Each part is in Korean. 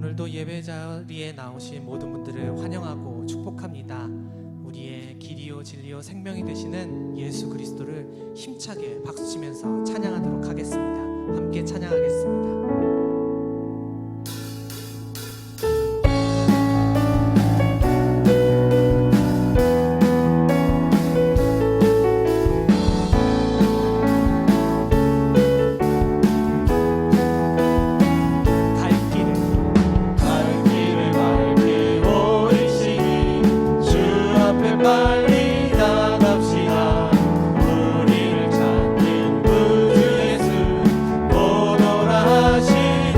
오늘도 예배 자리에 나오신 모든 분들을 환영하고 축복합니다. 우리의 길이요 진리요 생명이 되시는 예수 그리스도를 힘차게 박수치면서 찬양하도록 하겠습니다. 함께 찬양하겠습니다. 빨리 나갑시다. 우리를 찾는 구주 예수 오너라 하시네.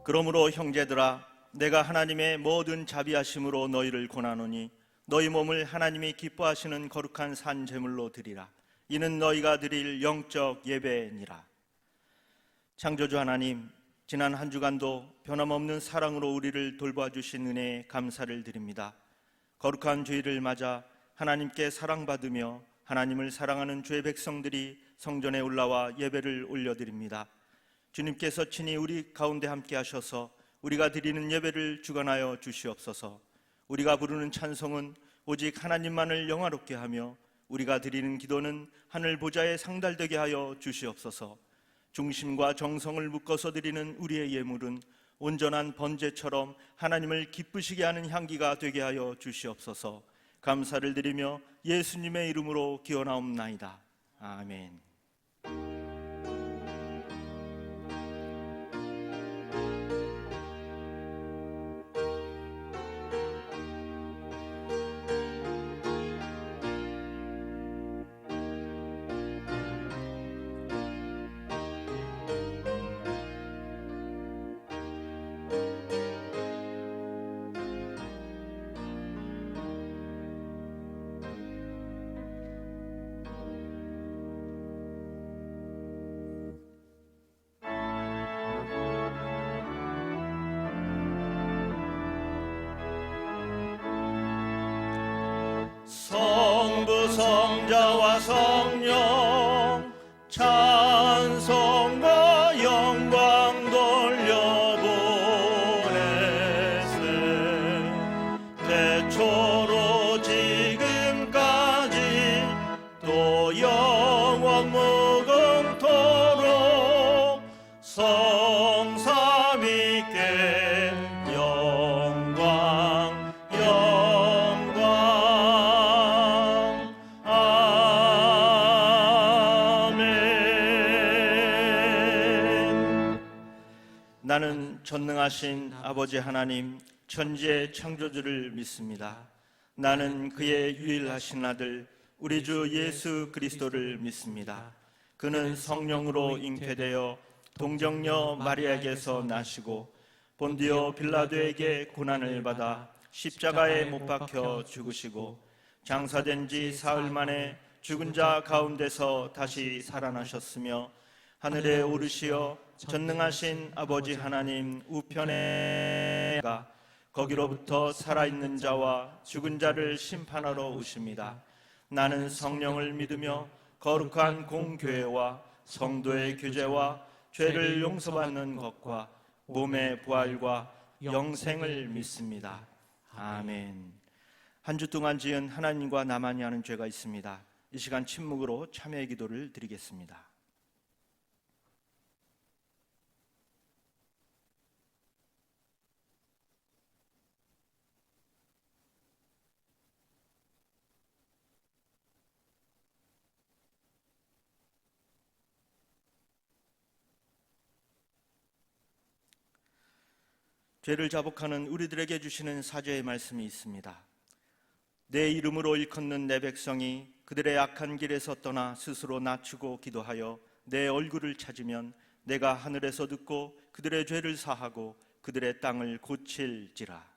그러므로 형제들아, 내가 하나님의 모든 자비하심으로 너희를 권하노니 너희 몸을 하나님이 기뻐하시는 거룩한 산 제물로 드리라. 이는 너희가 드릴 영적 예배니라. 창조주 하나님, 지난 한 주간도 변함없는 사랑으로 우리를 돌봐주신 은혜에 감사를 드립니다. 거룩한 주일을 맞아 하나님께 사랑받으며 하나님을 사랑하는 주의 백성들이 성전에 올라와 예배를 올려드립니다. 주님께서 친히 우리 가운데 함께 하셔서 우리가 드리는 예배를 주관하여 주시옵소서. 우리가 부르는 찬송은 오직 하나님만을 영화롭게 하며 우리가 드리는 기도는 하늘 보좌에 상달되게 하여 주시옵소서. 중심과 정성을 묶어서 드리는 우리의 예물은 온전한 번제처럼 하나님을 기쁘시게 하는 향기가 되게 하여 주시옵소서. 감사를 드리며 예수님의 이름으로 기원하옵나이다. 아멘. 성부 성자와 성령 찬송과 영광 돌려보내세. 태초로 지금까지 또 영원 무궁토록 성삼위께 영광 나는 전능하신 아버지 하나님, 천지의 창조주를 믿습니다. 나는 그의 유일하신 아들 우리 주 예수 그리스도를 믿습니다. 그는 성령으로 잉태되어 동정녀 마리아에게서 나시고 본디오 빌라도에게 고난을 받아 십자가에 못 박혀 죽으시고 장사된 지 사흘 만에 죽은 자 가운데서 다시 살아나셨으며 하늘에 오르시어 전능하신 아버지 하나님 우편에 가 거기로부터 살아있는 자와 죽은 자를 심판하러 오십니다. 나는 성령을 믿으며 거룩한 공교회와 성도의 교제와 죄를 용서받는 것과 몸의 부활과 영생을 믿습니다. 아멘. 한 주 동안 지은 하나님과 나만이 아는 죄가 있습니다. 이 시간 침묵으로 참회의 기도를 드리겠습니다. 죄를 자복하는 우리들에게 주시는 사죄의 말씀이 있습니다. 내 이름으로 일컫는 내 백성이 그들의 악한 길에서 떠나 스스로 낮추고 기도하여 내 얼굴을 찾으면 내가 하늘에서 듣고 그들의 죄를 사하고 그들의 땅을 고칠지라.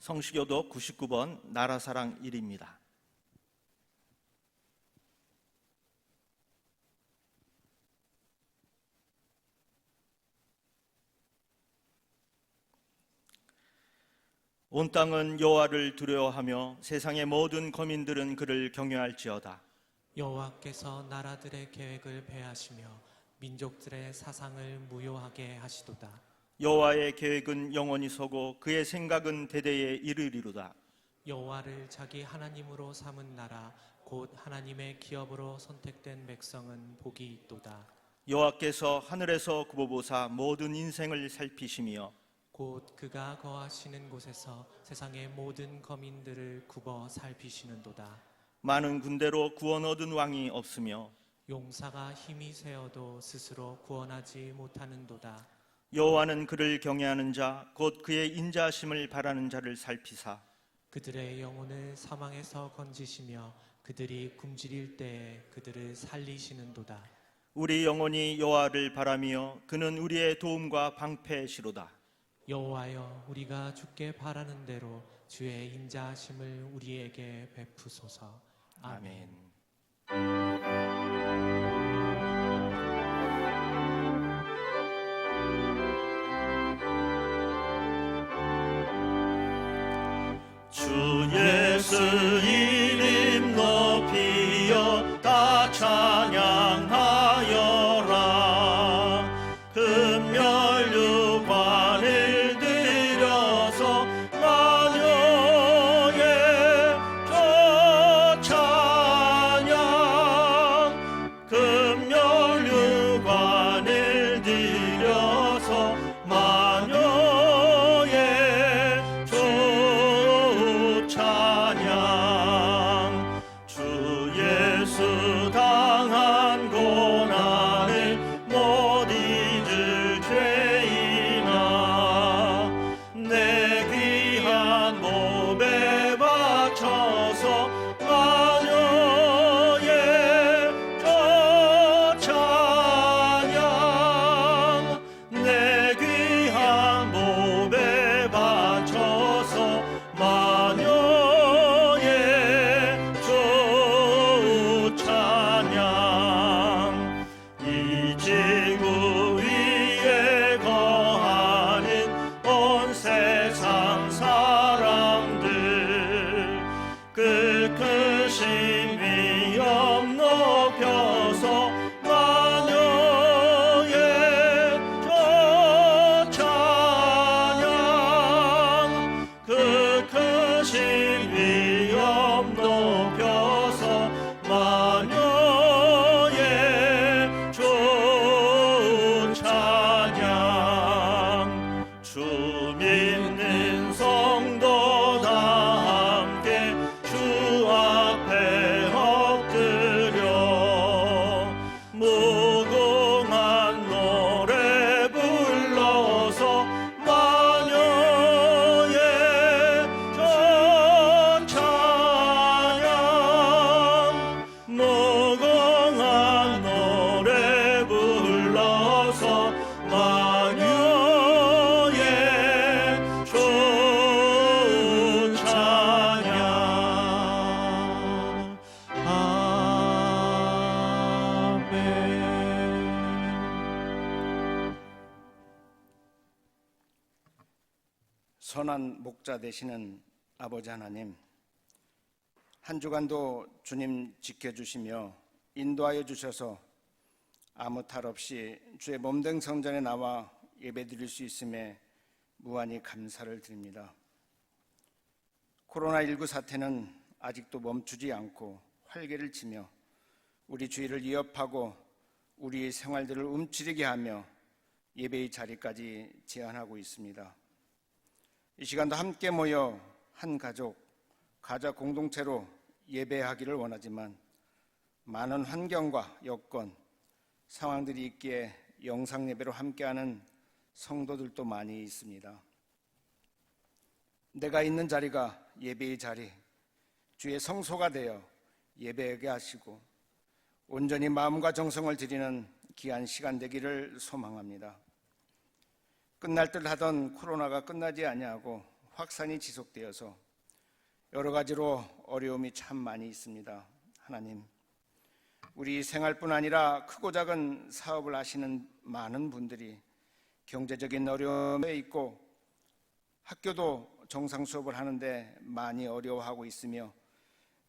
성시교독 99번 나라사랑 1입니다. 온 땅은 여호와를 두려워하며 세상의 모든 거민들은 그를 경외할지어다. 여호와께서 나라들의 계획을 폐하시며 민족들의 사상을 무효하게 하시도다. 여호와의 계획은 영원히 서고 그의 생각은 대대에 이르리로다. 여호와를 자기 하나님으로 삼은 나라 곧 하나님의 기업으로 선택된 백성은 복이 있도다. 여호와께서 하늘에서 굽어보사 모든 인생을 살피시며 곧 그가 거하시는 곳에서 세상의 모든 거민들을 굽어 살피시는도다. 많은 군대로 구원 얻은 왕이 없으며 용사가 힘이 세어도 스스로 구원하지 못하는도다. 여호와는 그를 경외하는 자 곧 그의 인자하심을 바라는 자를 살피사 그들의 영혼을 사망에서 건지시며 그들이 굶주릴 때에 그들을 살리시는도다. 우리 영혼이 여호와를 바라며 그는 우리의 도움과 방패시로다. 여호와여, 우리가 주께 바라는 대로 주의 인자하심을 우리에게 베푸소서. 아멘. 주 예수 이름 높이여 다 찬양하여라. 금멸류관을 들여서 만유의 저 찬양. 금멸류관을 들여서 만유의 주 찬양. 주 예수 당한 고난을 못 잊을 죄인아, 내 귀한 몸에 바쳐서 만유의 저 찬양. 내 귀한 몸에 바쳐서 만유의 주 찬양. 이 지구 위에 거하는 온 세상 사람들 그 크신 위엄 높여서 만유의 저 찬양. 그 크신 위엄 높여서 만유의 주 찬양. 주 믿는 성도 다 함께 주 앞에 엎드려 무궁한 노래 불러서 만유의 저 찬양. 무궁한 노래 불러서 만유의 주 찬양. 아멘. 선한 목자 되시는 아버지 하나님, 한 주간도 주님 지켜주시며 인도하여 주셔서 아무 탈 없이 주의 몸된 성전에 나와 예배드릴 수 있음에 무한히 감사를 드립니다. 코로나19 사태는 아직도 멈추지 않고 활개를 치며 우리 주의를 위협하고 우리의 생활들을 움츠리게 하며 예배의 자리까지 제한하고 있습니다. 이 시간도 함께 모여 한 가족, 가족 공동체로 예배하기를 원하지만 많은 환경과 여건, 상황들이 있기에 영상 예배로 함께하는 성도들도 많이 있습니다. 내가 있는 자리가 예배의 자리, 주의 성소가 되어 예배하게 하시고 온전히 마음과 정성을 드리는 귀한 시간 되기를 소망합니다. 끝날 듯 하던 코로나가 끝나지 아니하고 확산이 지속되어서 여러 가지로 어려움이 참 많이 있습니다. 하나님, 우리 생활뿐 아니라 크고 작은 사업을 하시는 많은 분들이 경제적인 어려움에 있고 학교도 정상 수업을 하는데 많이 어려워하고 있으며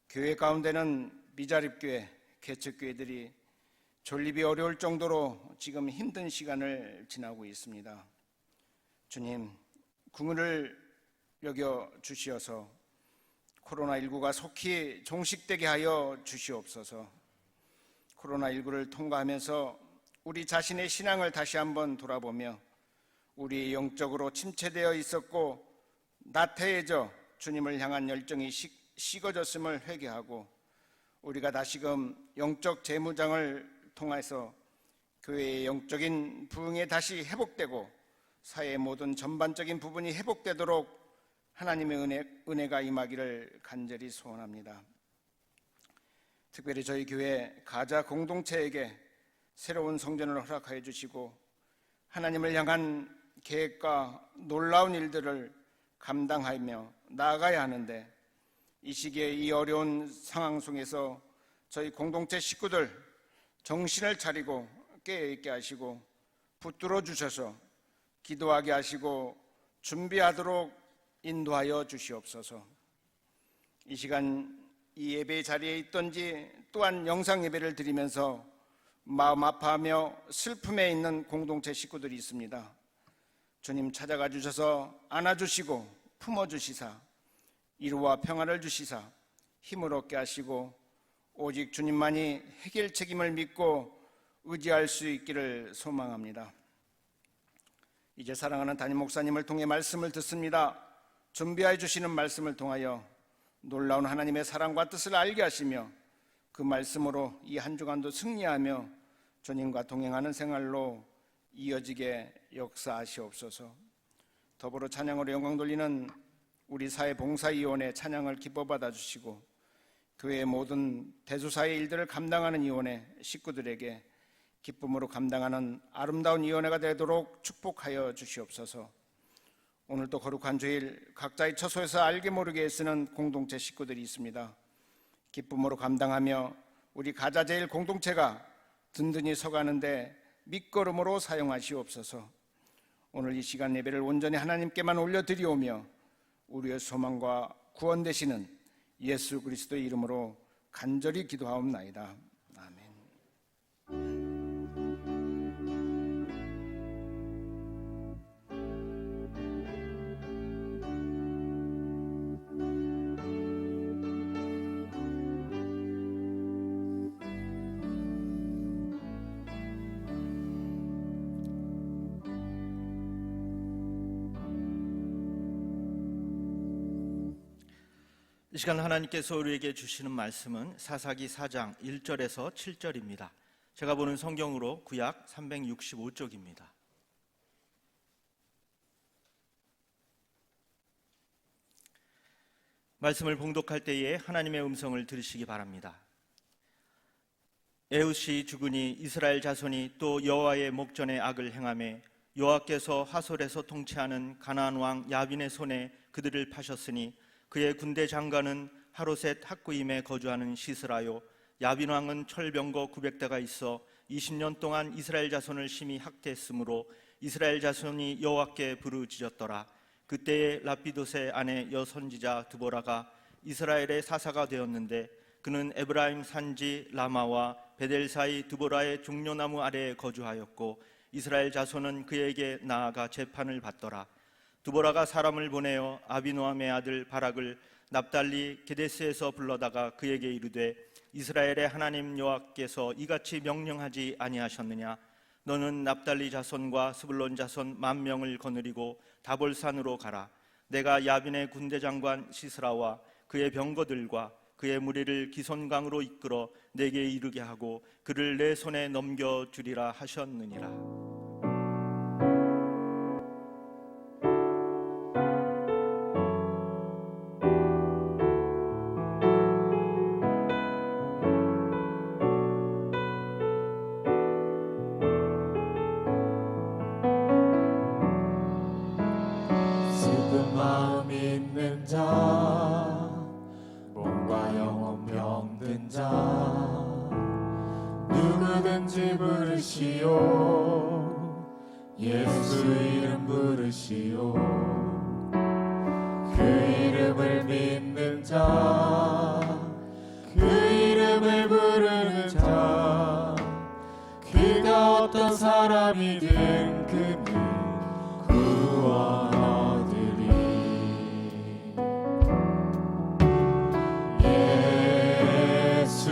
교회 가운데는 미자립교회, 개척교회들이 존립이 어려울 정도로 지금 힘든 시간을 지나고 있습니다. 주님, 궁을 여겨 주시어서 코로나19가 속히 종식되게 하여 주시옵소서. 코로나19를 통과하면서 우리 자신의 신앙을 다시 한번 돌아보며 우리 영적으로 침체되어 있었고 나태해져 주님을 향한 열정이 식어졌음을 회개하고 우리가 다시금 영적 재무장을 통해서 교회의 영적인 부흥에 다시 회복되고 사회의 모든 전반적인 부분이 회복되도록 하나님의 은혜가 임하기를 간절히 소원합니다. 특별히 저희 교회 가자 공동체에게 새로운 성전을 허락하여 주시고 하나님을 향한 계획과 놀라운 일들을 감당하며 나아가야 하는데 이 시기에 이 어려운 상황 속에서 저희 공동체 식구들 정신을 차리고 깨어있게 하시고 붙들어 주셔서 기도하게 하시고 준비하도록 인도하여 주시옵소서. 이 시간 이 예배 자리에 있던지 또한 영상 예배를 드리면서 마음 아파하며 슬픔에 있는 공동체 식구들이 있습니다. 주님 찾아가 주셔서 안아주시고 품어주시사 위로와 평안을 주시사 힘을 얻게 하시고 오직 주님만이 해결 책임을 믿고 의지할 수 있기를 소망합니다. 이제 사랑하는 담임 목사님을 통해 말씀을 듣습니다. 준비해 주시는 말씀을 통하여 놀라운 하나님의 사랑과 뜻을 알게 하시며 그 말씀으로 이 한 주간도 승리하며 주님과 동행하는 생활로 이어지게 역사하시옵소서. 더불어 찬양으로 영광 돌리는 우리 사회봉사위원회 찬양을 기뻐 받아주시고 교회의 모든 대소사의 일들을 감당하는 위원회 식구들에게 기쁨으로 감당하는 아름다운 위원회가 되도록 축복하여 주시옵소서. 오늘도 거룩한 주일 각자의 처소에서 알게 모르게 애쓰는 공동체 식구들이 있습니다. 기쁨으로 감당하며 우리 가자제일 공동체가 든든히 서가는데 밑거름으로 사용하시옵소서. 오늘 이 시간 예배를 온전히 하나님께만 올려드리오며 우리의 소망과 구원 되시는 예수 그리스도의 이름으로 간절히 기도하옵나이다. 아멘. 이 시간 하나님께서 우리에게 주시는 말씀은 사사기 4장 1절에서 7절입니다. 제가 보는 성경으로 구약 365쪽입니다. 말씀을 봉독할 때에 하나님의 음성을 들으시기 바랍니다. 에훗이 죽으니 이스라엘 자손이 또 여호와의 목전에 악을 행하며 여호와께서 하솔에서 통치하는 가나안 왕 야빈의 손에 그들을 파셨으니 그의 군대 장관은 하로셋 학구임에 거주하는 시스라요 야빈 왕은 철병거 900대가 있어 20년 동안 이스라엘 자손을 심히 학대했으므로 이스라엘 자손이 여호와께 부르짖었더라. 그때에 라피도스의 아내 여선지자 드보라가 이스라엘의 사사가 되었는데 그는 에브라임 산지 라마와 베델 사이 드보라의 종려나무 아래에 거주하였고 이스라엘 자손은 그에게 나아가 재판을 받더라. 드보라가 사람을 보내어 아비노함의 아들 바락을 납달리 게데스에서 불러다가 그에게 이르되 이스라엘의 하나님 여호와께서 이같이 명령하지 아니하셨느냐? 너는 납달리 자손과 스불론 자손 10,000명을 거느리고 다볼산으로 가라. 내가 야빈의 군대 장관 시스라와 그의 병거들과 그의 무리를 기손강으로 이끌어 내게 이르게 하고 그를 내 손에 넘겨주리라 하셨느니라. 마음 있는 자 몸과 영혼 병든 자 누구든지 부르시오 예수 이름 부르시오 그 이름을 믿는 자 그 이름을 부르는 자 그가 어떤 사람이든 그는 구원 예수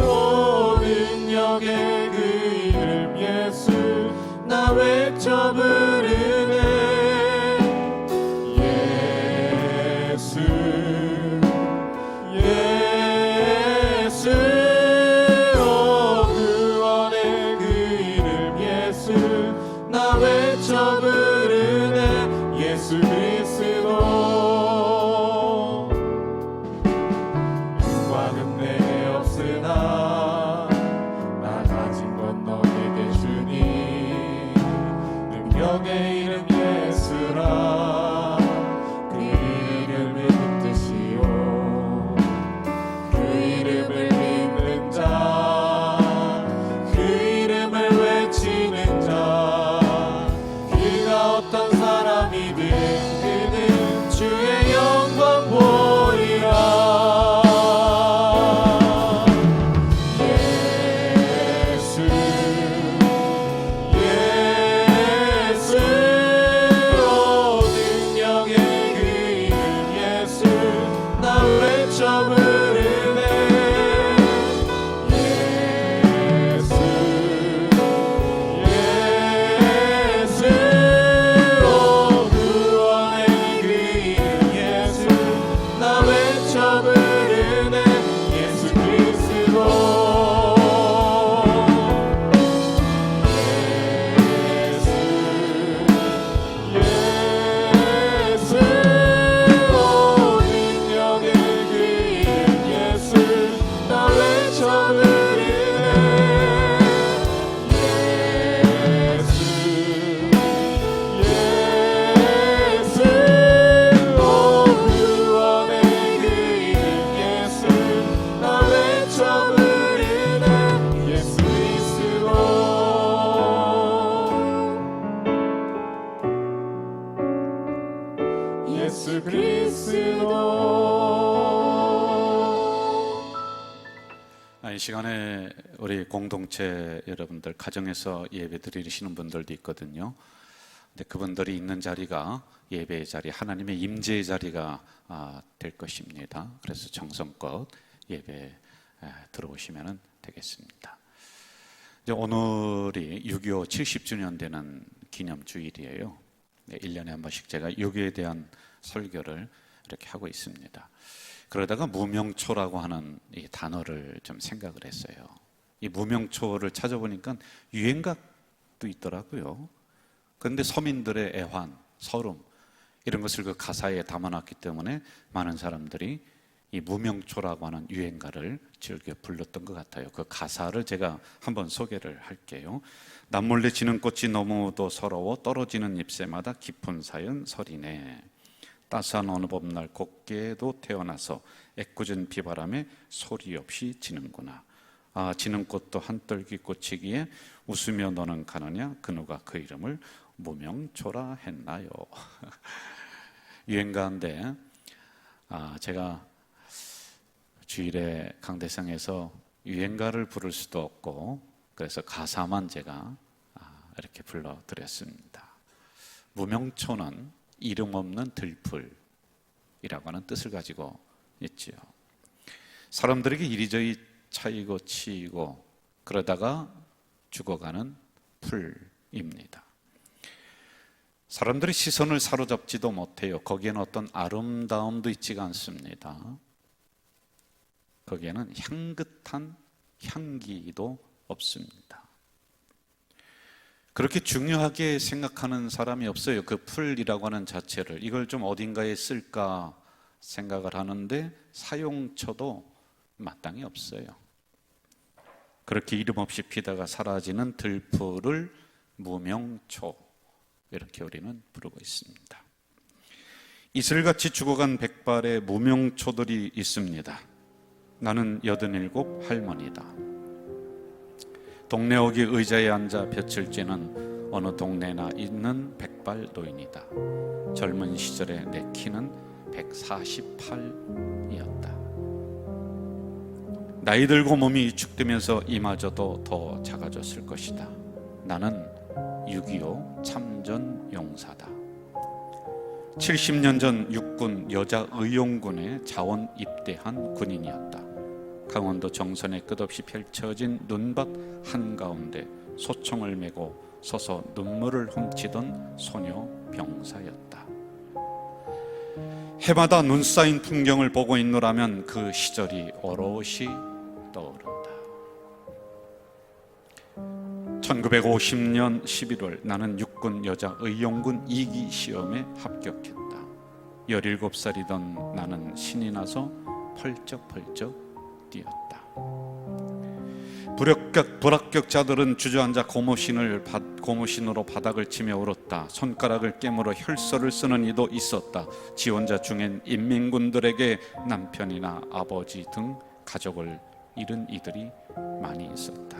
온 능력에 이 시간에 우리 공동체 여러분들 가정에서 예배 드리시는 분들도 있거든요. 근데 그분들이 있는 자리가 예배의 자리, 하나님의 임재의 자리가 될 것입니다. 그래서 정성껏 예배 들어오시면 되겠습니다. 이제 오늘이 6.25 70주년 되는 기념주일이에요. 1년에 한 번씩 제가 6.25에 대한 설교를 이렇게 하고 있습니다. 그러다가 무명초라고 하는 이 단어를 좀 생각을 했어요. 이 무명초를 찾아보니까 유행가도 있더라고요. 그런데 서민들의 애환, 서름 이런 것을 그 가사에 담아놨기 때문에 많은 사람들이 이 무명초라고 하는 유행가를 즐겨 불렀던 것 같아요. 그 가사를 제가 한번 소개를 할게요. 남몰래 지는 꽃이 너무도 서러워 떨어지는 잎새마다 깊은 사연 서리네. 따스한 어느 봄날 곱게도 태어나서 애꿎은 비바람에 소리 없이 지는구나. 아, 지는 꽃도 한떨기 꽂히기에 웃으며 너는 가느냐 그 누가 그 이름을 무명초라 했나요? 유행가인데 제가 주일에 강대상에서 유행가를 부를 수도 없고 그래서 가사만 제가 이렇게 불러드렸습니다. 무명초는 이름 없는 들풀이라고 하는 뜻을 가지고 있지요. 사람들에게 이리저리 차이고 치이고 그러다가 죽어가는 풀입니다. 사람들의 시선을 사로잡지도 못해요. 거기에는 어떤 아름다움도 있지가 않습니다. 거기에는 향긋한 향기도 없습니다. 그렇게 중요하게 생각하는 사람이 없어요. 그 풀이라고 하는 자체를 이걸 좀 어딘가에 쓸까 생각을 하는데 사용처도 마땅히 없어요. 그렇게 이름 없이 피다가 사라지는 들풀을 무명초 이렇게 우리는 부르고 있습니다. 이슬같이 죽어간 백발의 무명초들이 있습니다. 나는 87 할머니다. 동네 어귀 의자에 앉아 볕을 쬐는 어느 동네나 있는 백발 노인이다. 젊은 시절에 내 키는 148이었다. 나이 들고 몸이 위축되면서 이마저도 더 작아졌을 것이다. 나는 6.25 참전 용사다. 70년 전 육군 여자의용군에 자원 입대한 군인이었다. 강원도 정선에 끝없이 펼쳐진 눈밭 한가운데 소총을 메고 서서 눈물을 훔치던 소녀 병사였다. 해마다 눈 쌓인 풍경을 보고 있노라면 그 시절이 오롯이 떠오른다. 1950년 11월 나는 육군 여자의용군 2기 시험에 합격했다. 17살이던 나는 신이 나서 펄쩍펄쩍 뛰었다. 불합격자들은 주저앉아 고무신으로 바닥을 치며 울었다. 손가락을 깨물어 혈서를 쓰는 이도 있었다. 지원자 중엔 인민군들에게 남편이나 아버지 등 가족을 잃은 이들이 많이 있었다.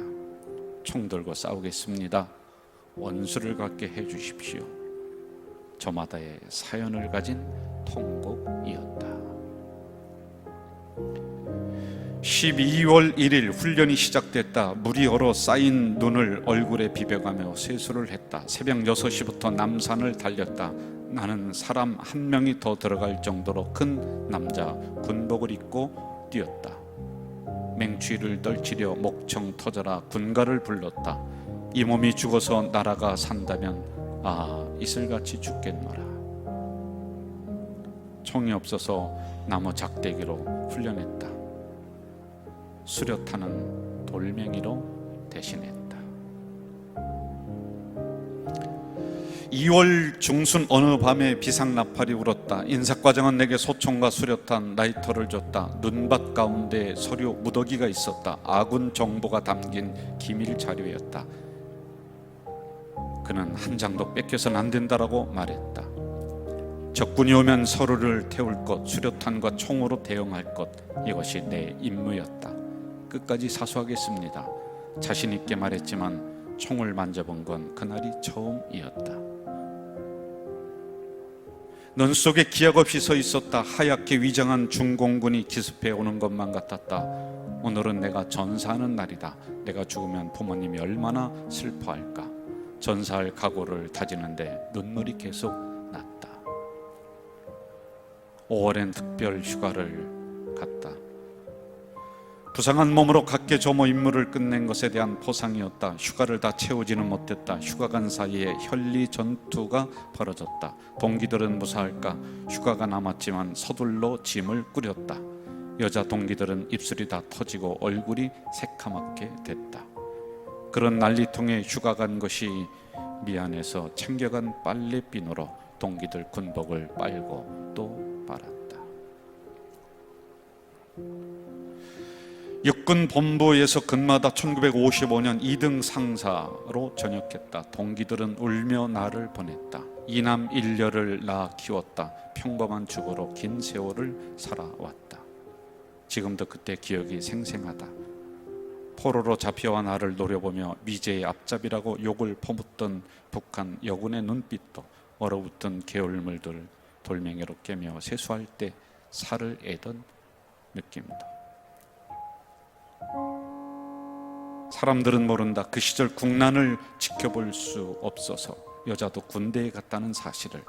총 들고 싸우겠습니다. 원수를 갖게 해주십시오. 저마다의 사연을 가진 통곡이었다. 12월 1일 훈련이 시작됐다. 물이 얼어 쌓인 눈을 얼굴에 비벼가며 세수를 했다. 새벽 6시부터 남산을 달렸다. 나는 사람 한 명이 더 들어갈 정도로 큰 남자 군복을 입고 뛰었다. 맹추위를 떨치려 목청 터져라 군가를 불렀다. 이 몸이 죽어서 나라가 산다면 이슬같이 죽겠노라. 총이 없어서 나무 작대기로 훈련했다. 수류탄은 돌멩이로 대신했다. 2월 중순 어느 밤에 비상나팔이 울었다. 인사과장은 내게 소총과 수류탄, 라이터를 줬다. 눈밭 가운데 서류 무더기가 있었다. 아군 정보가 담긴 기밀 자료였다. 그는 한 장도 뺏겨서는 안 된다라고 말했다. 적군이 오면 서류를 태울 것, 수류탄과 총으로 대응할 것, 이것이 내 임무였다. 끝까지 사수하겠습니다. 자신 있게 말했지만 총을 만져본 건 그날이 처음이었다. 눈 속에 기약 없이 서 있었다. 하얗게 위장한 중공군이 기습해 오는 것만 같았다. 오늘은 내가 전사하는 날이다. 내가 죽으면 부모님이 얼마나 슬퍼할까. 전사할 각오를 다지는데 눈물이 계속 났다. 5월엔 특별 휴가를 갔다. 부상한 몸으로 각계 조모 임무를 끝낸 것에 대한 보상이었다. 휴가를 다 채우지는 못했다. 휴가 간 사이에 혈리 전투가 벌어졌다. 동기들은 무사할까? 휴가가 남았지만 서둘러 짐을 꾸렸다. 여자 동기들은 입술이 다 터지고 얼굴이 새카맣게 됐다. 그런 난리통에 휴가 간 것이 미안해서 챙겨간 빨래비누로 동기들 군복을 빨고 또 빨았다. 육군 본부에서 근무하다 1955년 2등 상사로 전역했다. 동기들은 울며 나를 보냈다. 이남 일녀를 낳아 키웠다. 평범한 주부로 긴 세월을 살아왔다. 지금도 그때 기억이 생생하다. 포로로 잡혀와 나를 노려보며 미제의 앞잡이라고 욕을 퍼붓던 북한 여군의 눈빛도 얼어붙은 개울물들 돌멩이로 깨며 세수할 때 살을 애던 느낌도. 사람들은 모른다. 그 시절 국난을 지켜볼 수 없어서 여자도 군대에 갔다는 사실을,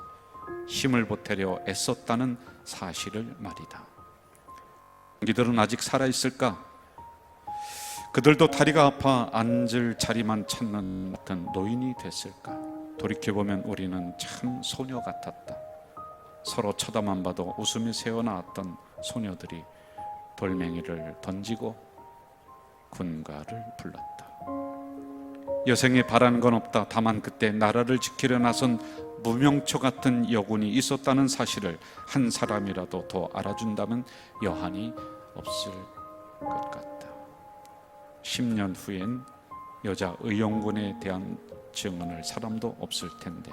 힘을 보태려 애썼다는 사실을 말이다. 동기들은 아직 살아있을까? 그들도 다리가 아파 앉을 자리만 찾는 같은 노인이 됐을까? 돌이켜보면 우리는 참 소녀 같았다. 서로 쳐다만 봐도 웃으며 새어나왔던 소녀들이 돌멩이를 던지고 군가를 불렀다. 여생에 바라는 건 없다. 다만 그때 나라를 지키려 나선 무명초 같은 여군이 있었다는 사실을 한 사람이라도 더 알아준다면 여한이 없을 것 같다. 10년 후엔 여자 의용군에 대한 증언을 사람도 없을 텐데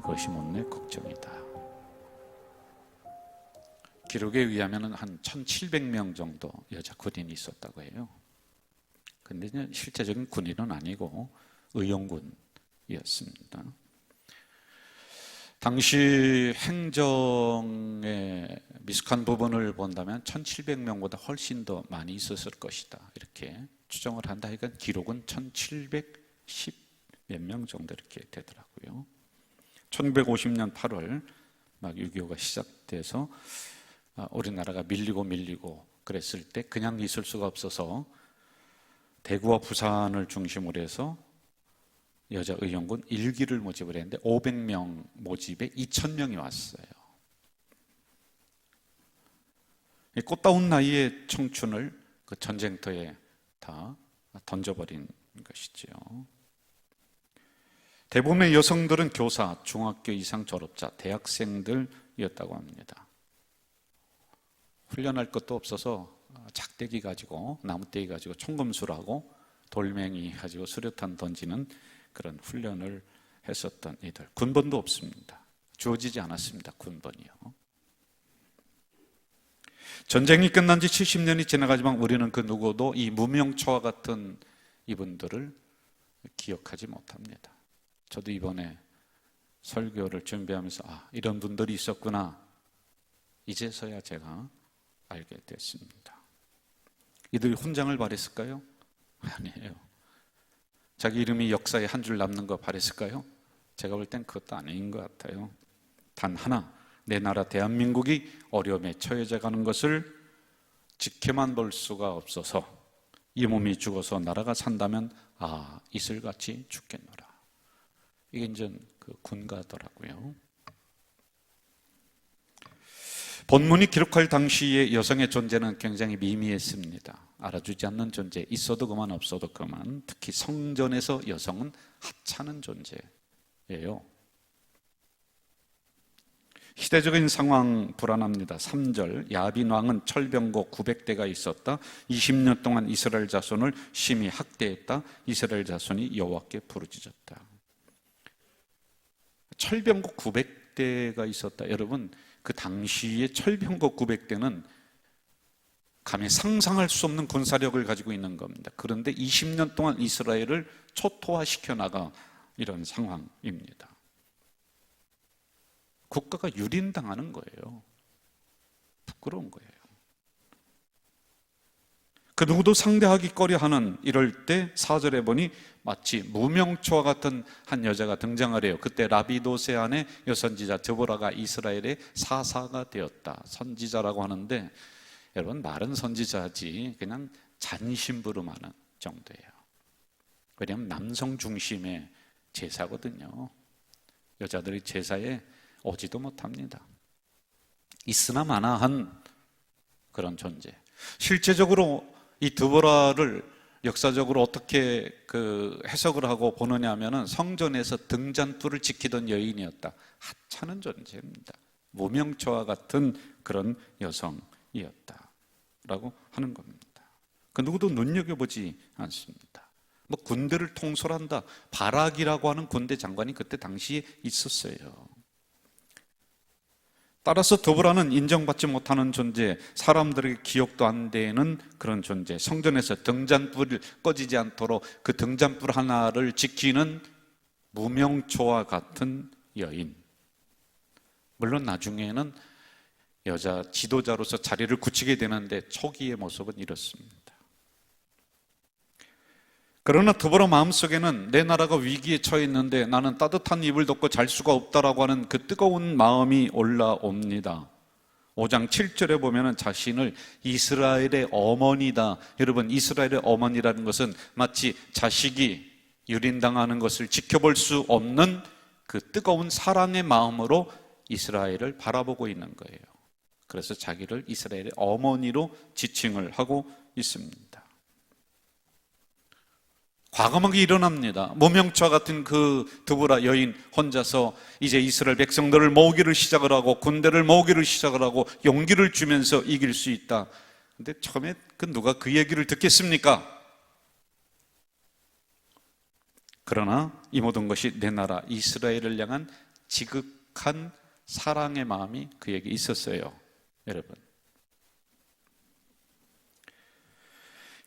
그것이 못내 걱정이다. 기록에 의하면 한 1700명 정도 여자 군인이 있었다고 해요. 근데 실제적인 군인은 아니고 의용군이었습니다. 당시 행정의 미숙한 부분을 본다면 1700명보다 훨씬 더 많이 있었을 것이다. 이렇게 추정을 한다. 그러니까 기록은 1710 몇 명 정도 이렇게 되더라고요. 1950년 8월 막 6.25가 시작돼서 우리나라가 밀리고 그랬을 때 그냥 있을 수가 없어서 대구와 부산을 중심으로 해서 여자 의용군 1기를 모집을 했는데 500명 모집에 2000명이 왔어요. 꽃다운 나이의 청춘을 그 전쟁터에 다 던져버린 것이지요. 대부분의 여성들은 교사, 중학교 이상 졸업자, 대학생들이었다고 합니다. 훈련할 것도 없어서 작대기 가지고 나무대기 가지고 총검술하고 돌멩이 가지고 수류탄 던지는 그런 훈련을 했었던 이들. 군번도 없습니다. 주어지지 않았습니다. 군번이요. 전쟁이 끝난 지 70년이 지나가지만 우리는 그 누구도 이 무명초와 같은 이분들을 기억하지 못합니다. 저도 이번에 설교를 준비하면서 이런 분들이 있었구나 이제서야 제가 알게 됐습니다. 이들이 훈장을 바랬을까요? 아니에요. 자기 이름이 역사에 한 줄 남는 거 바랬을까요? 제가 볼 땐 그것도 아닌 것 같아요. 단 하나, 내 나라 대한민국이 어려움에 처해져 가는 것을 지켜만 볼 수가 없어서 이 몸이 죽어서 나라가 산다면 이슬같이 죽겠노라. 이게 이제 그 군가더라고요. 본문이 기록할 당시의 여성의 존재는 굉장히 미미했습니다. 알아주지 않는 존재, 있어도 그만 없어도 그만. 특히 성전에서 여성은 하찮은 존재예요. 시대적인 상황 불안합니다. 3절, 야빈 왕은 철병거 900대가 있었다. 20년 동안 이스라엘 자손을 심히 학대했다. 이스라엘 자손이 여호와께 부르짖었다. 철병거 900대가 있었다. 여러분, 그 당시에 철병거 900대는 감히 상상할 수 없는 군사력을 가지고 있는 겁니다. 그런데 20년 동안 이스라엘을 초토화시켜 나가 이런 상황입니다. 국가가 유린당하는 거예요. 부끄러운 거예요. 그 누구도 상대하기 꺼려하는 이럴 때 4절에 보니 마치 무명초와 같은 한 여자가 등장을 해요. 그때 라비도세 안의 여선지자 드보라가 이스라엘의 사사가 되었다. 선지자라고 하는데 여러분, 말은 선지자지 그냥 잔심부름하는 정도예요. 왜냐하면 남성 중심의 제사거든요. 여자들이 제사에 오지도 못합니다. 있으나 마나한 그런 존재. 실제적으로 이 드보라를 역사적으로 어떻게 해석을 하고 보느냐 하면은 성전에서 등잔불을 지키던 여인이었다. 하찮은 존재입니다. 무명초와 같은 그런 여성이었다라고 하는 겁니다. 그 누구도 눈여겨보지 않습니다. 뭐 군대를 통솔한다. 바락이라고 하는 군대 장관이 그때 당시에 있었어요. 따라서 드보라는 인정받지 못하는 존재, 사람들에게 기억도 안 되는 그런 존재, 성전에서 등잔불이 꺼지지 않도록 그 등잔불 하나를 지키는 무명초와 같은 여인. 물론 나중에는 여자 지도자로서 자리를 굳히게 되는데 초기의 모습은 이렇습니다. 그러나 드보라 마음속에는 내 나라가 위기에 처해 있는데 나는 따뜻한 이불 덮고 잘 수가 없다라고 하는 그 뜨거운 마음이 올라옵니다. 5장 7절에 보면 자신을 이스라엘의 어머니다. 여러분, 이스라엘의 어머니라는 것은 마치 자식이 유린당하는 것을 지켜볼 수 없는 그 뜨거운 사랑의 마음으로 이스라엘을 바라보고 있는 거예요. 그래서 자기를 이스라엘의 어머니로 지칭을 하고 있습니다. 과감하게 일어납니다. 무명초와 같은 그 드보라 여인 혼자서 이제 이스라엘 백성들을 모으기를 시작을 하고 군대를 모으기를 시작을 하고 용기를 주면서 이길 수 있다. 근데 처음에 누가 그 얘기를 듣겠습니까? 그러나 이 모든 것이 내 나라 이스라엘을 향한 지극한 사랑의 마음이 그에게 있었어요. 여러분,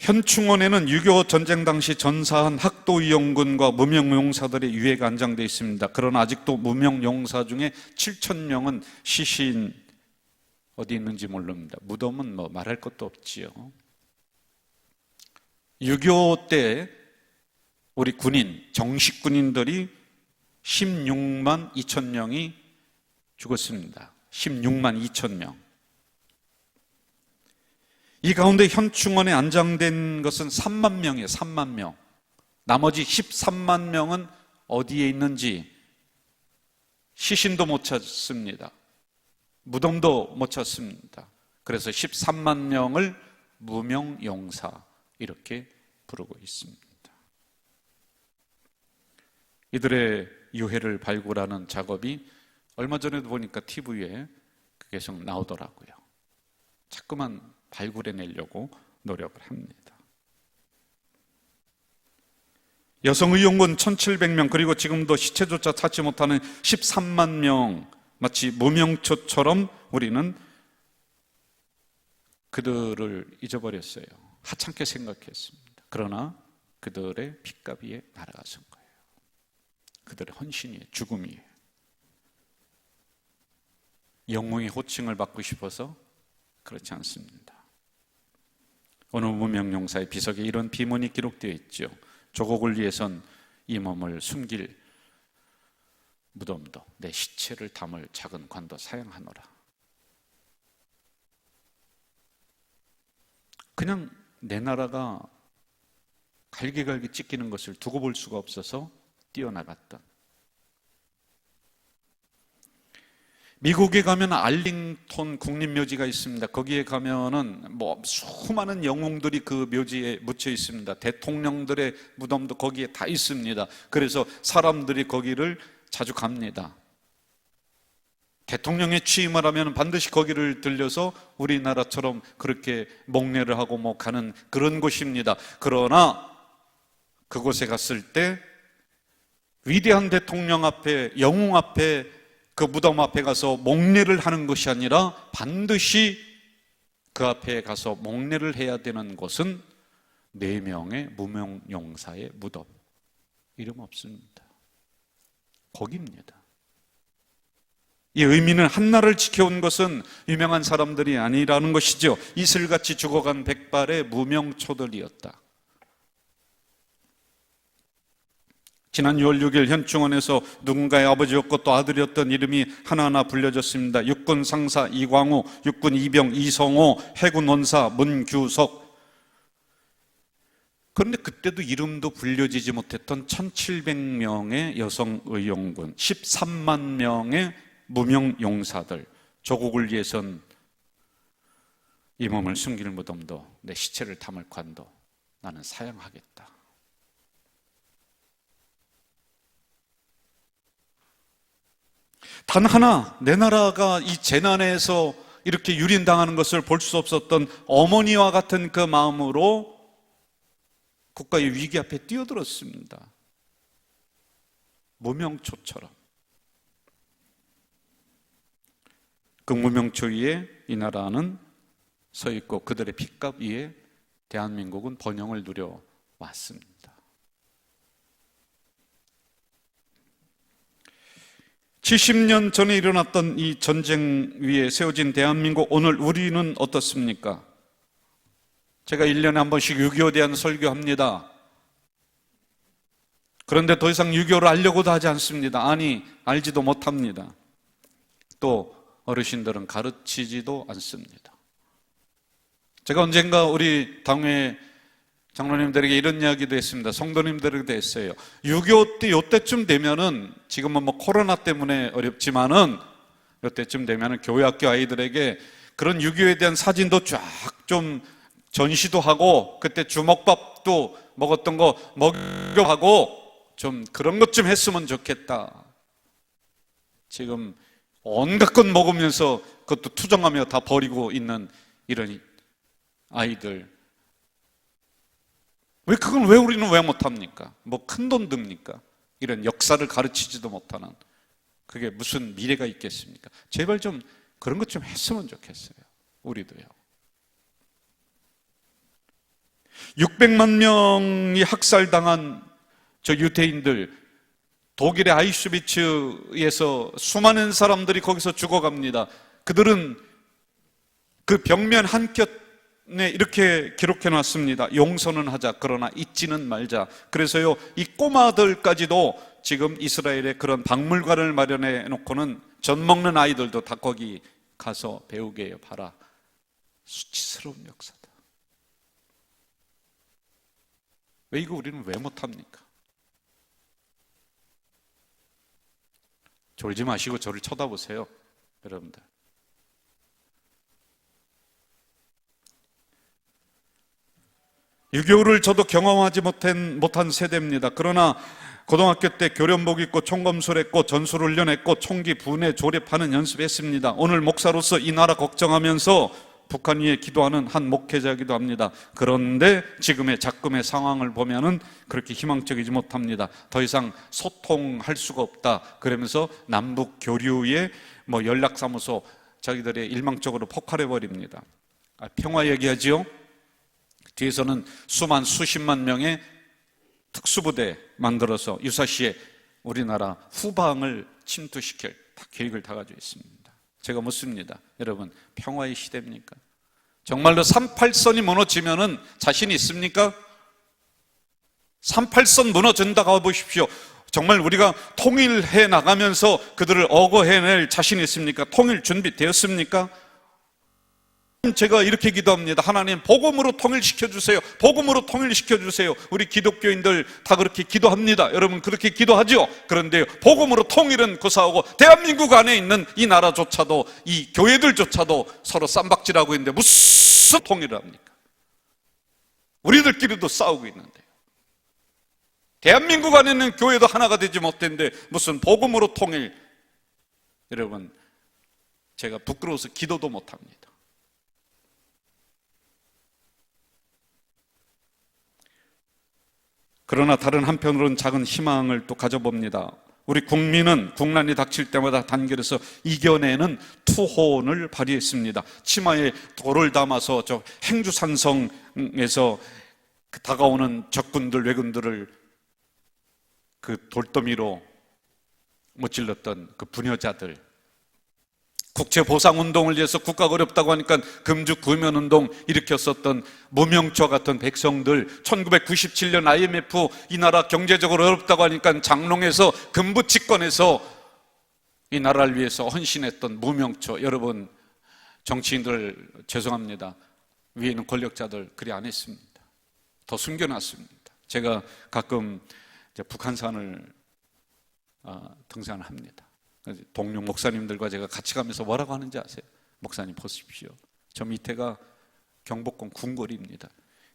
현충원에는 6.25 전쟁 당시 전사한 학도위원군과 무명용사들의 유해가 안장되어 있습니다. 그러나 아직도 무명용사 중에 7,000명은 시신 어디 있는지 모릅니다. 무덤은 뭐 말할 것도 없지요. 6.25 때 우리 군인, 정식 군인들이 16만 2천 명이 죽었습니다. 16만 2천 명. 이 가운데 현충원에 안장된 것은 3만 명이에요. 3만 명. 나머지 13만 명은 어디에 있는지 시신도 못 찾습니다. 무덤도 못 찾습니다. 그래서 13만 명을 무명용사 이렇게 부르고 있습니다. 이들의 유해를 발굴하는 작업이 얼마 전에도 보니까 TV에 계속 나오더라고요. 자꾸만 발굴해내려고 노력을 합니다. 여성의용군 1,700명, 그리고 지금도 시체조차 찾지 못하는 13만 명, 마치 무명초처럼 우리는 그들을 잊어버렸어요. 하찮게 생각했습니다. 그러나 그들의 핏값 위에 날아가신 거예요. 그들의 헌신이에요. 죽음이에요. 영웅의 호칭을 받고 싶어서 그렇지 않습니다. 어느 무명용사의 비석에 이런 비문이 기록되어 있죠. 조국을 위해선 이 몸을 숨길 무덤도 내 시체를 담을 작은 관도 사양하노라. 그냥 내 나라가 갈기갈기 찢기는 것을 두고 볼 수가 없어서 뛰어나갔던, 미국에 가면 알링톤 국립묘지가 있습니다. 거기에 가면은 수많은 영웅들이 그 묘지에 묻혀 있습니다. 대통령들의 무덤도 거기에 다 있습니다. 그래서 사람들이 거기를 자주 갑니다. 대통령의 취임을 하면 반드시 거기를 들려서 우리나라처럼 그렇게 목례를 하고 가는 그런 곳입니다. 그러나 그곳에 갔을 때 위대한 대통령 앞에, 영웅 앞에, 그 무덤 앞에 가서 목례를 하는 것이 아니라 반드시 그 앞에 가서 목례를 해야 되는 곳은 4명의 무명용사의 무덤. 이름 없습니다. 거기입니다. 이 의미는 한나라를 지켜온 것은 유명한 사람들이 아니라는 것이죠. 이슬같이 죽어간 백발의 무명초들이었다. 지난 6월 6일 현충원에서 누군가의 아버지였고 또 아들이었던 이름이 하나하나 불려졌습니다. 육군 상사 이광우, 육군 이병 이성호, 해군 원사 문규석. 그런데 그때도 이름도 불려지지 못했던 1700명의 여성 의용군, 13만 명의 무명 용사들, 조국을 위해선 이 몸을 숨길 무덤도 내 시체를 담을 관도 나는 사양하겠다. 단 하나 내 나라가 이 재난에서 이렇게 유린당하는 것을 볼 수 없었던 어머니와 같은 그 마음으로 국가의 위기 앞에 뛰어들었습니다. 무명초처럼. 그 무명초 위에 이 나라는 서 있고 그들의 핏값 위에 대한민국은 번영을 누려왔습니다. (70년) 전에 일어났던 이 전쟁 위에 세워진 대한민국, 오늘 우리는 어떻습니까? 제가 1년에 한 번씩 6.25에 대한 설교합니다. 그런데 더 이상 6.25를 알려고도 하지 않습니다. 아니, 알지도 못합니다. 또 어르신들은 가르치지도 않습니다. 제가 언젠가 우리 당회 장로님들에게 이런 이야기도 했습니다. 성도님들에게도 했어요. 6.25 때 요때쯤 되면은, 지금은 뭐 코로나 때문에 어렵지만은 요때쯤 되면은 교회 학교 아이들에게 그런 6.25에 대한 사진도 쫙 좀 전시도 하고, 그때 주먹밥도 먹었던 거 먹여하고 좀 그런 것 좀 했으면 좋겠다. 지금 온갖 것 먹으면서 그것도 투정하며 다 버리고 있는 이런 아이들. 왜 우리는 왜 못합니까? 뭐 큰 돈 듭니까? 이런 역사를 가르치지도 못하는, 그게 무슨 미래가 있겠습니까? 제발 좀 그런 것 좀 했으면 좋겠어요. 우리도요. 600만 명이 학살당한 저 유대인들, 독일의 아이슈비츠에서 수많은 사람들이 거기서 죽어갑니다. 그들은 그 벽면 한켠에 이렇게 기록해 놨습니다. 용서는 하자, 그러나 잊지는 말자. 그래서요, 이 꼬마들까지도 지금 이스라엘에 그런 박물관을 마련해 놓고는 젖 먹는 아이들도 다 거기 가서 배우게 해요. 봐라. 수치스러운 역사다. 왜 이거 우리는 왜 못합니까? 졸지 마시고 저를 쳐다보세요, 여러분들. (6.25를) 저도 경험하지 못한 세대입니다. 그러나 고등학교 때 교련복 입고 총검술했고 전술훈련했고 총기 분해 조립하는 연습했습니다. 오늘 목사로서 이 나라 걱정하면서 북한 위에 기도하는 한 목회자이기도 합니다. 그런데 지금의 작금의 상황을 보면은 그렇게 희망적이지 못합니다. 더 이상 소통할 수가 없다. 그러면서 남북 교류의 뭐 연락사무소 자기들의 일방적으로 폭발해 버립니다. 평화 얘기하지요. 뒤에서는 수십만 명의 특수부대 만들어서 유사시에 우리나라 후방을 침투시킬 계획을 다 가지고 있습니다. 제가 묻습니다. 여러분, 평화의 시대입니까? 정말로 38선이 무너지면은 자신 있습니까? 38선 무너진다고 보십시오. 정말 우리가 통일해 나가면서 그들을 억어해낼 자신 있습니까? 통일 준비되었습니까? 제가 이렇게 기도합니다. 하나님, 복음으로 통일시켜주세요. 복음으로 통일시켜주세요. 우리 기독교인들 다 그렇게 기도합니다. 여러분 그렇게 기도하죠? 그런데 복음으로 통일은 고사하고 대한민국 안에 있는 이 나라조차도, 이 교회들조차도 서로 쌈박질하고 있는데 무슨 통일을 합니까? 우리들끼리도 싸우고 있는데요. 대한민국 안에 있는 교회도 하나가 되지 못했는데 무슨 복음으로 통일. 여러분, 제가 부끄러워서 기도도 못합니다. 그러나 다른 한편으로는 작은 희망을 또 가져봅니다. 우리 국민은 국난이 닥칠 때마다 단결해서 이겨내는 투혼을 발휘했습니다. 치마에 돌을 담아서 저 행주산성에서 다가오는 적군들, 왜군들을 그 돌더미로 무찔렀던 그 부녀자들, 국채보상운동을 위해서 국가가 어렵다고 하니까 금주구면운동 일으켰었던 무명처와 같은 백성들, 1997년 IMF 이 나라 경제적으로 어렵다고 하니까 장롱에서 금부치권에서 이 나라를 위해서 헌신했던 무명처, 여러분 정치인들 죄송합니다. 위에 있는 권력자들 그리 안 했습니다. 더 숨겨놨습니다. 제가 가끔 이제 북한산을 등산을 합니다. 동료 목사님들과 제가 같이 가면서 뭐라고 하는지 아세요? 목사님 보십시오. 저 밑에가 경복궁 궁궐입니다.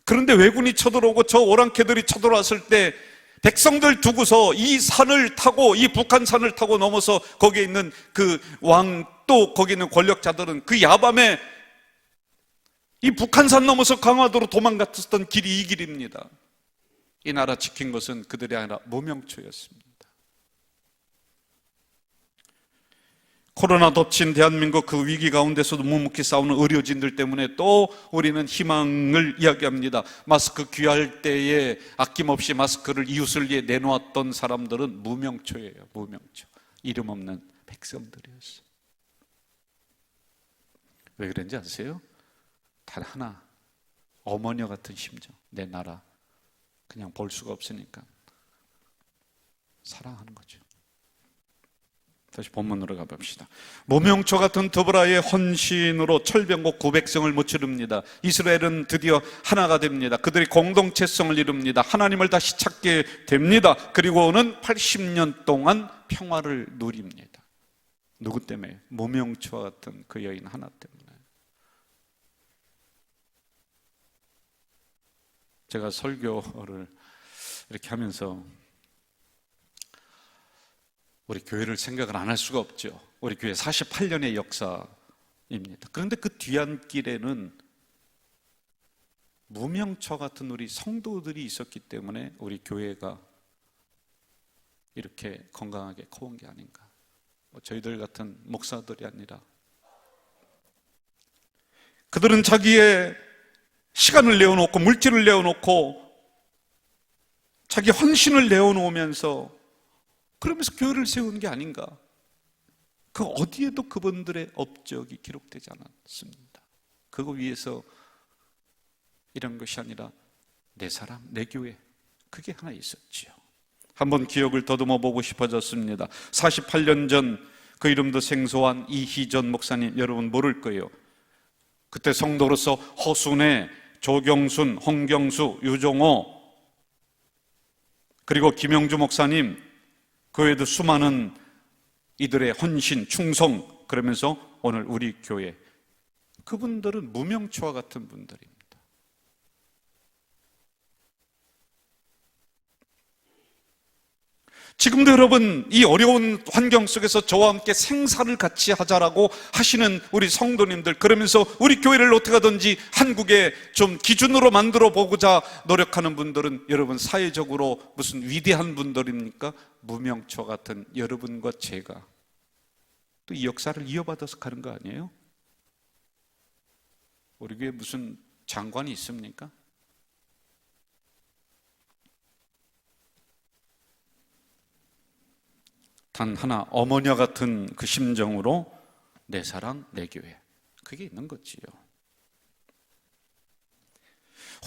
그런데 왜군이 쳐들어오고 저 오랑캐들이 쳐들어왔을 때 백성들 두고서 이 산을 타고, 이 북한산을 타고 넘어서 거기에 있는 그 왕, 또 거기 있는 권력자들은 그 야밤에 이 북한산 넘어서 강화도로 도망갔었던 길이 이 길입니다. 이 나라 지킨 것은 그들이 아니라 무명초였습니다. 코로나 덮친 대한민국 그 위기 가운데서도 묵묵히 싸우는 의료진들 때문에 또 우리는 희망을 이야기합니다. 마스크 귀할 때에 아낌없이 마스크를 이웃을 위해 내놓았던 사람들은 무명초예요. 무명초. 이름 없는 백성들이었어요. 왜 그런지 아세요? 단 하나, 어머니와 같은 심정. 내 나라 그냥 볼 수가 없으니까 사랑하는 거죠. 다시 본문으로 가봅시다. 무명초 같은 드보라의 헌신으로 철병국 900성을 무찌릅니다. 이스라엘은 드디어 하나가 됩니다. 그들이 공동체성을 이룹니다. 하나님을 다시 찾게 됩니다. 그리고는 80년 동안 평화를 누립니다. 누구 때문에? 무명초와 같은 그 여인 하나 때문에. 제가 설교를 이렇게 하면서 우리 교회를 생각을 안 할 수가 없죠. 우리 교회 48년의 역사입니다. 그런데 그 뒤안길에는 무명처 같은 우리 성도들이 있었기 때문에 우리 교회가 이렇게 건강하게 커온 게 아닌가. 저희들 같은 목사들이 아니라 그들은 자기의 시간을 내어놓고 물질을 내어놓고 자기 헌신을 내어놓으면서 그러면서 교회를 세운 게 아닌가. 그 어디에도 그분들의 업적이 기록되지 않았습니다. 그거 위해서 이런 것이 아니라 내 사람, 내 교회, 그게 하나 있었지요. 한번 기억을 더듬어 보고 싶어졌습니다. 48년 전 그 이름도 생소한 이희전 목사님, 여러분 모를 거예요. 그때 성도로서 허순애, 조경순, 홍경수, 유종호, 그리고 김영주 목사님, 그 외에도 수많은 이들의 헌신, 충성, 그러면서 오늘 우리 교회, 그분들은 무명초와 같은 분들입니다. 지금도 여러분 이 어려운 환경 속에서 저와 함께 생사를 같이 하자라고 하시는 우리 성도님들, 그러면서 우리 교회를 어떻게 하든지 한국에 좀 기준으로 만들어 보고자 노력하는 분들은 여러분 사회적으로 무슨 위대한 분들입니까? 무명초 같은 여러분과 제가 또 이 역사를 이어받아서 가는 거 아니에요? 우리 교회에 무슨 장관이 있습니까? 단 하나, 어머니와 같은 그 심정으로 내 사랑, 내 교회, 그게 있는 거지요.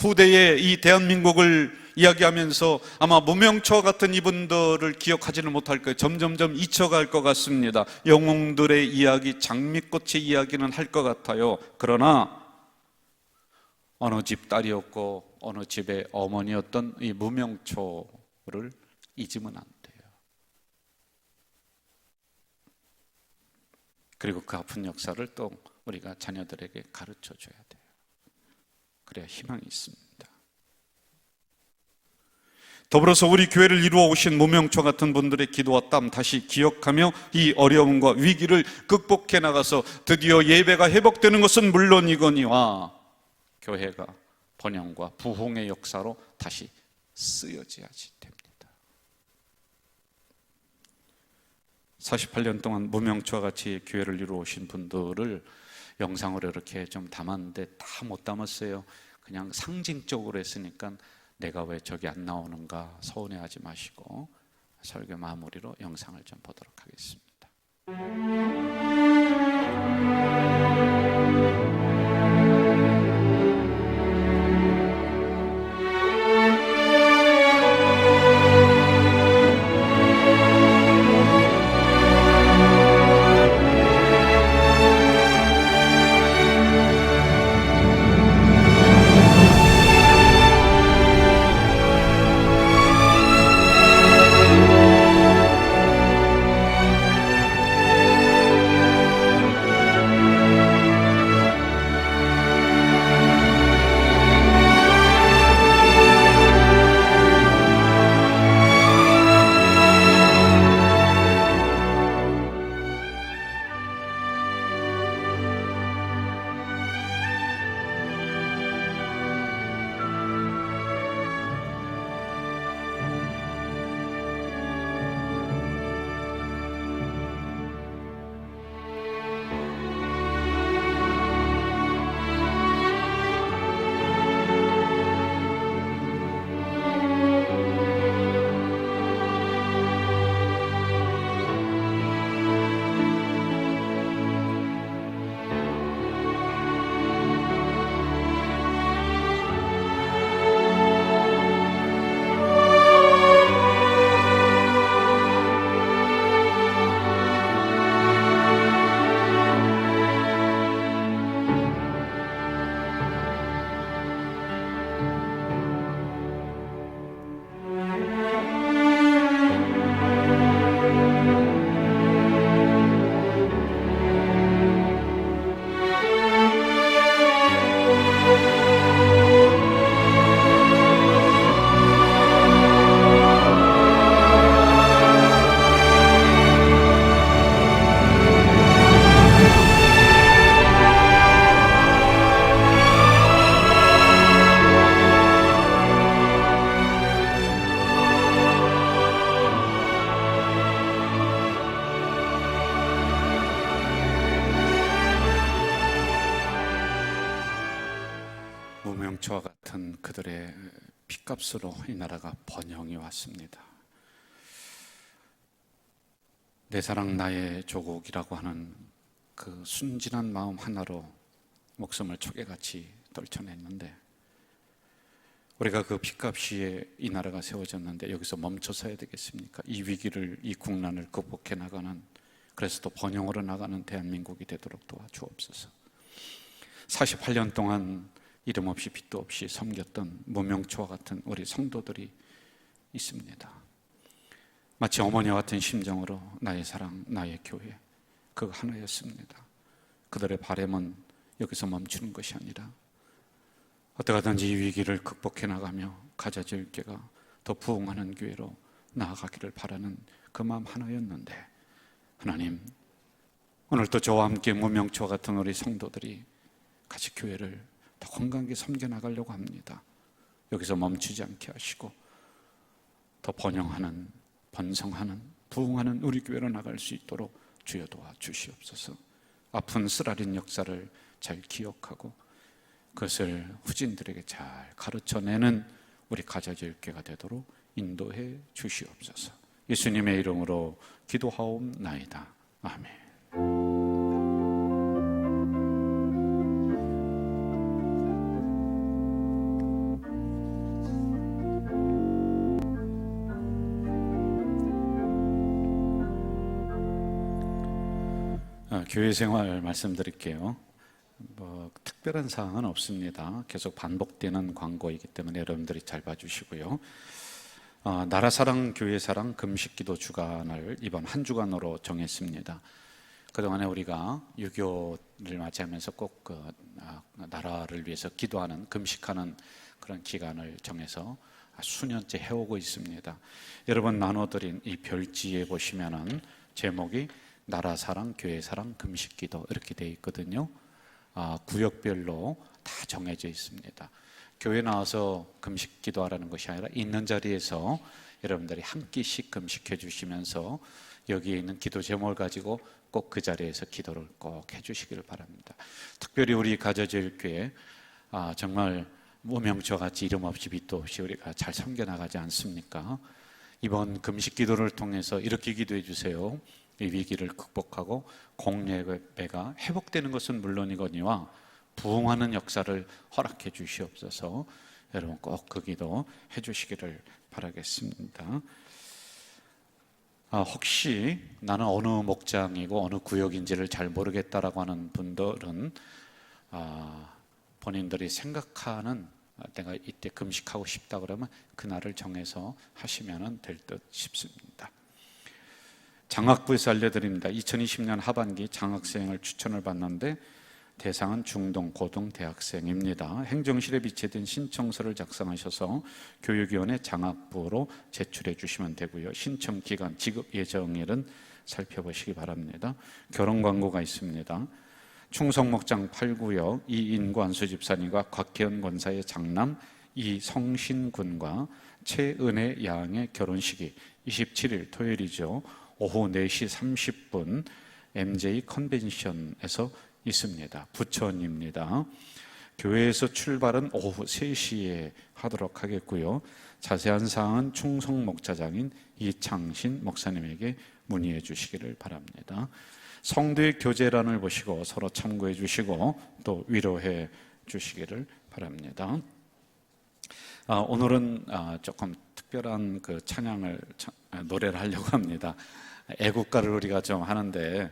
후대에 이 대한민국을 이야기하면서 아마 무명처 같은 이분들을 기억하지는 못할 거예요. 점점점 잊혀갈 것 같습니다. 영웅들의 이야기, 장미꽃의 이야기는 할 것 같아요. 그러나 어느 집 딸이었고 어느 집의 어머니였던 이 무명초를 잊으면 안 돼요. 그리고 그 아픈 역사를 또 우리가 자녀들에게 가르쳐 줘야 돼요. 그래야 희망이 있습니다. 더불어서 우리 교회를 이루어 오신 무명초 같은 분들의 기도와 땀 다시 기억하며 이 어려움과 위기를 극복해 나가서 드디어 예배가 회복되는 것은 물론이거니와 교회가 번영과 부흥의 역사로 다시 쓰여져야지 됩니다. 48년 동안 무명초와 같이 교회를 이루어 오신 분들을 영상으로 이렇게 좀 담았는데 다 못 담았어요. 그냥 상징적으로 했으니까 내가 왜 저기 안 나오는가 서운해하지 마시고 설교 마무리로 영상을 좀 보도록 하겠습니다. 무명초와 같은 그들의 핏값으로 이 나라가 번영이 왔습니다. 내 사랑 나의 조국이라고 하는 그 순진한 마음 하나로 목숨을 초계같이 떨쳐냈는데, 우리가 그 핏값이 이 나라가 세워졌는데 여기서 멈춰서야 되겠습니까? 이 위기를, 이 국난을 극복해 나가는, 그래서 또 번영으로 나가는 대한민국이 되도록 도와주옵소서. 48년 동안 이름 없이 빛도 없이 섬겼던 무명초와 같은 우리 성도들이 있습니다. 마치 어머니와 같은 심정으로 나의 사랑, 나의 교회, 그거 하나였습니다. 그들의 바람은 여기서 멈추는 것이 아니라 어떻게 하든지 이 위기를 극복해 나가며 가자질 교회가 더 부흥하는 교회로 나아가기를 바라는 그 마음 하나였는데, 하나님, 오늘도 저와 함께 무명초와 같은 우리 성도들이 같이 교회를 더 건강하게 섬겨나가려고 합니다. 여기서 멈추지 않게 하시고 더 번영하는, 번성하는, 부흥하는 우리 교회로 나갈 수 있도록 주여 도와주시옵소서. 아픈 쓰라린 역사를 잘 기억하고 그것을 후진들에게 잘 가르쳐내는 우리 가자질교회가 되도록 인도해 주시옵소서. 예수님의 이름으로 기도하옵나이다. 아멘. 교회 생활 말씀드릴게요. 특별한 사항은 없습니다. 계속 반복되는 광고이기 때문에 여러분들이 잘 봐주시고요. 나라사랑 교회사랑 금식기도 주간을 이번 한 주간으로 정했습니다. 그동안에 우리가 유교를 맞이하면서 꼭 나라를 위해서 기도하는, 금식하는 그런 기간을 정해서 수년째 해오고 있습니다. 여러분 나눠드린 이 별지에 보시면은 제목이 나라사랑, 교회사랑, 금식기도 이렇게 되어 있거든요. 구역별로 다 정해져 있습니다. 교회 나와서 금식기도 하라는 것이 아니라 있는 자리에서 여러분들이 한 끼씩 금식해 주시면서 여기에 있는 기도 제목을 가지고 꼭 그 자리에서 기도를 꼭 해주시기를 바랍니다. 특별히 우리 가져질 교회 정말 무명초와 같이 이름 없이 빛도 없이 우리가 잘 섬겨나가지 않습니까? 이번 금식 기도를 통해서 이렇게 기도해 주세요. 이 위기를 극복하고 공예배가 회복되는 것은 물론이거니와 부흥하는 역사를 허락해 주시옵소서. 여러분 꼭 그 기도 해주시기를 바라겠습니다. 혹시 나는 어느 목장이고 어느 구역인지를 잘 모르겠다라고 하는 분들은 본인들이 생각하는 내가 이때 금식하고 싶다 그러면 그날을 정해서 하시면 될 듯 싶습니다. 장학부에서 알려드립니다. 2020년 하반기 장학생을 추천을 받는데 대상은 중등, 고등 대학생입니다. 행정실에 비치된 신청서를 작성하셔서 교육위원회 장학부로 제출해 주시면 되고요. 신청 기간, 지급 예정일은 살펴보시기 바랍니다. 결혼 광고가 있습니다. 충성목장 8구역 이인구 안수집사님과 곽혜연 권사의 장남 이성신 군과 최은혜 양의 결혼식이 27일 토요일이죠. 오후 4시 30분 MJ 컨벤션에서 있습니다. 부천입니다. 교회에서 출발은 오후 3시에 하도록 하겠고요. 자세한 사항은 충성목자장인 이창신 목사님에게 문의해 주시기를 바랍니다. 성도의 교제란을 보시고 서로 참고해 주시고 또 위로해 주시기를 바랍니다. 오늘은 조금 특별한 그 찬양을 노래를 하려고 합니다. 애국가를 우리가 좀 하는데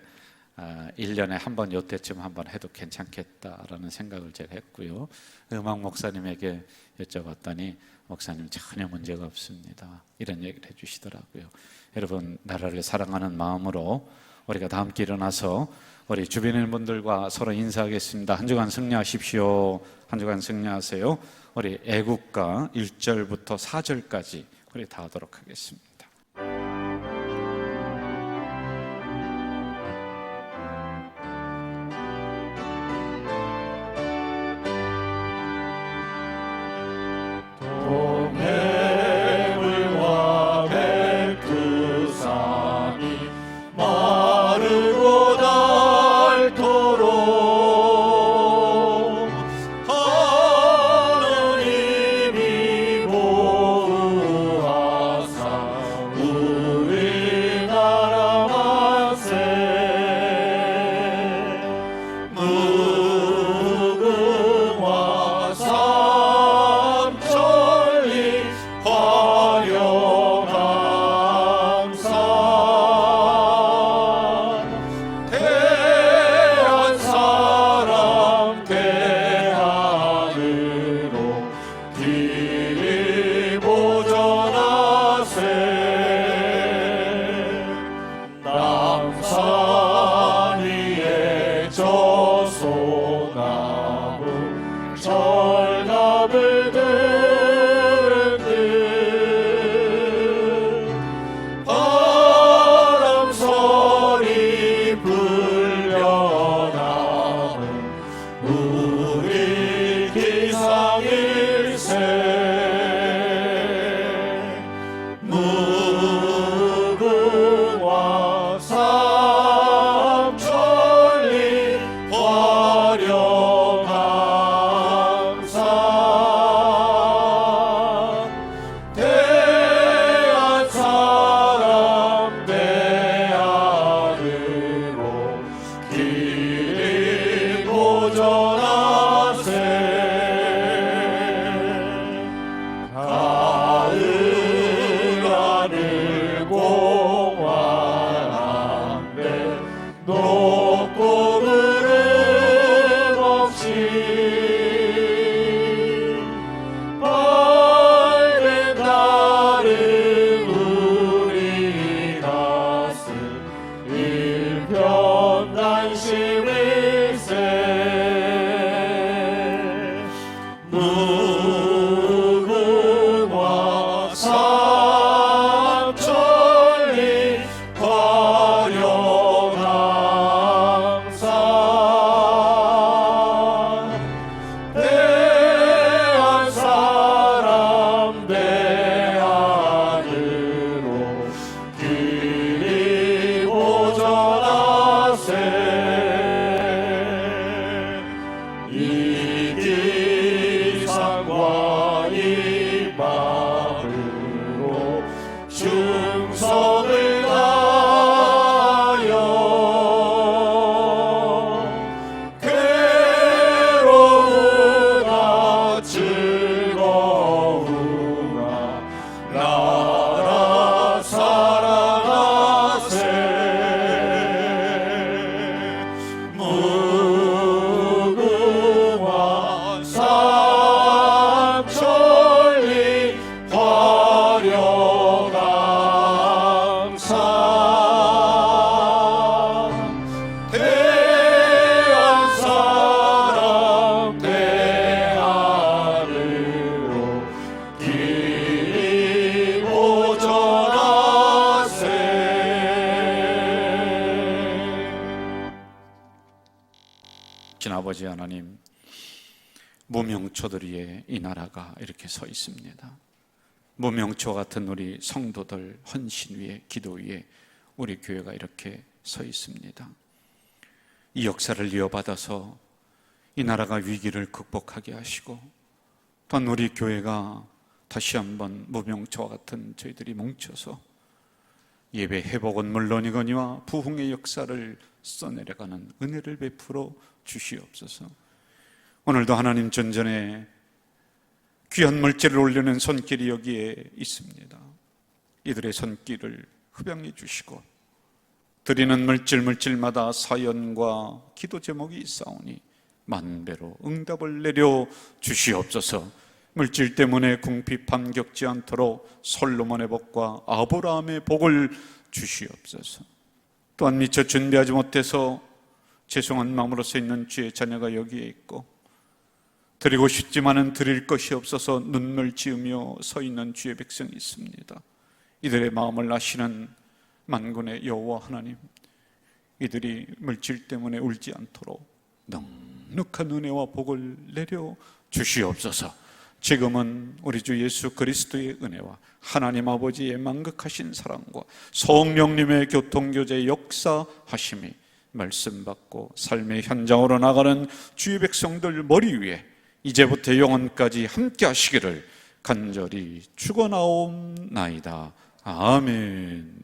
1년에 한 번 요때쯤 한번 해도 괜찮겠다라는 생각을 제가 했고요. 음악 목사님에게 여쭤봤더니 목사님 전혀 문제가 없습니다, 이런 얘기를 해주시더라고요. 여러분, 나라를 사랑하는 마음으로 우리가 다 함께 일어나서 우리 주변에 있는 분들과 서로 인사하겠습니다. 한 주간 승리하십시오. 한 주간 승리하세요. 우리 애국가 1절부터 4절까지 우리 다 하도록 하겠습니다. 동해물과 백두산이 마르고 닳도록 하느님이 보호하사 우리나라 만세 무궁화 삼천리 화려강산 대한 사람 대안으로 길이 보전하세 남산 위에 저소나무 철갑을 들은 듯 바람소리 불려나는 우리 기상일세 무궁화 삼천리 화려강산 대한 사람 대안으로 길이 보전하세 가을 하늘 공활한데 높고 구름 없이 밝은 달은 우리 가슴 일편단심일세 무궁화 삼천리 화려강산 대한 사람 대안으로 길이 보전하세 이 기상 아버지 하나님, 무명초들 위에 이 나라가 이렇게 서 있습니다. 무명초 같은 우리 성도들 헌신 위에, 기도 위에 우리 교회가 이렇게 서 있습니다. 이 역사를 이어받아서 이 나라가 위기를 극복하게 하시고, 또한 우리 교회가 다시 한번 무명초와 같은 저희들이 뭉쳐서 예배 회복은 물론이거니와 부흥의 역사를 써내려가는 은혜를 베풀어 주시옵소서. 오늘도 하나님 전전에 귀한 물질을 올리는 손길이 여기에 있습니다. 이들의 손길을 흡양해 주시고, 드리는 물질마다 사연과 기도 제목이 있사오니 만배로 응답을 내려 주시옵소서. 물질 때문에 궁핍함 겪지 않도록 솔로몬의 복과 아브라함의 복을 주시옵소서. 또한 미처 준비하지 못해서 죄송한 마음으로서 있는 주의 자녀가 여기에 있고, 드리고 싶지만은 드릴 것이 없어서 눈물 지으며 서 있는 주의 백성이 있습니다. 이들의 마음을 아시는 만군의 여호와 하나님, 이들이 물질 때문에 울지 않도록 넉넉한 은혜와 복을 내려 주시옵소서. 지금은 우리 주 예수 그리스도의 은혜와 하나님 아버지의 만극하신 사랑과 성령님의 교통교제 역사하심이 말씀 받고 삶의 현장으로 나가는 주의 백성들 머리 위에 이제부터 영원까지 함께 하시기를 간절히 축원하옵나이다. 아멘.